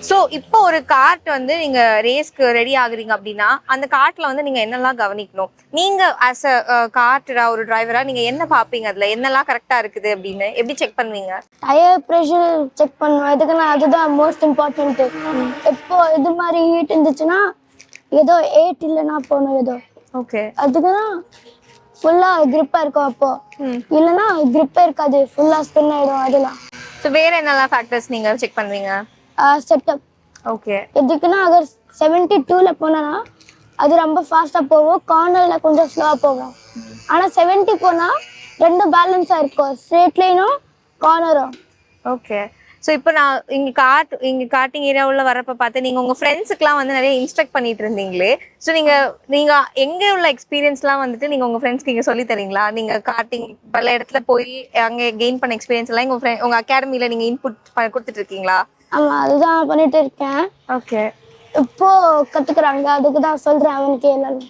So இப்போ ஒரு card வந்து நீங்க ரேஸ்க்கு ரெடி ஆகுறீங்க அப்படின்னா அந்த கார்ட்ல வந்து நீங்க என்னெல்லாம் கவனிக்கணும்? நீங்க ஆஸ் அ கார்ட்டரா ஒரு டிரைவரா நீங்க என்ன பாப்பீங்க? அதுல என்னெல்லாம் கரெக்டா இருக்குது அப்படின்னு எப்படி செக் பண்ணுவீங்க? டயர் ப்ரெஷர் செக் பண்ணுவேன். எதுக்குன்னா அதுதான் மோஸ்ட் இம்பார்ட்டன்ட். இப்போ இது மாதிரி ஹீட் இருந்துச்சுன்னா ஏதோ 8 இல்லைன்னா போகணும் ஏதோ. ஓகே. அதுக்குதான் ஃபுல்லா கிரிப்பா இருக்கும். அப்போ இல்லைன்னா கிரிப்பே இருக்காது, ஃபுல்லா ஸ்பின் ஆயிடும். அதெல்லாம் சோ வேற என்னெல்லாம் ஃபேக்டர்ஸ் நீங்க செக் பண்ணுவீங்க? செட்டப். ஓகே. எதுக்குன்னா அகர் 72ல போனா அது ரொம்ப ஃபாஸ்டா போகும், கார்னர்ல கொஞ்சம் ஸ்லோவா போகும். ஆனா 70 போனா ரெண்டு பேலன்ஸா இருக்கும், ஸ்ட்ரெயிட் லைனும் கார்னரும். ஓகே. சோ இப்போ நான் இங்க கார்ட்டிங் ஏரியாவுல வரப்ப பார்த்து நீங்க உங்க ஃப்ரெண்ட்ஸுக்குலாம் வந்து நிறைய இன்ஸ்ட்ரக்ட் பண்ணிட்டு இருந்தீங்களே. சோ நீங்க நீங்க எங்க உள்ள எக்ஸ்பீரியன்ஸ்லாம் வந்துட்டு நீங்க உங்க ஃப்ரெண்ட்ஸ்க்கு இங்க சொல்லி தரீங்களா? நீங்க கார்ட்டிங் பல இடத்துல போய் அங்க கெயின் பண்ண எக்ஸ்பீரியன்ஸ் எல்லாம் உங்க அகாடமில நீங்க இன்புட் கொடுத்துட்டு இருக்கீங்களா? ஆமா, அதுதான் பண்ணிட்டு இருக்கேன். ஓகே. இப்போ கத்துக்கிறாங்க, அதுக்கு தான் சொல்றேன் அவனுக்கு எல்லாமே.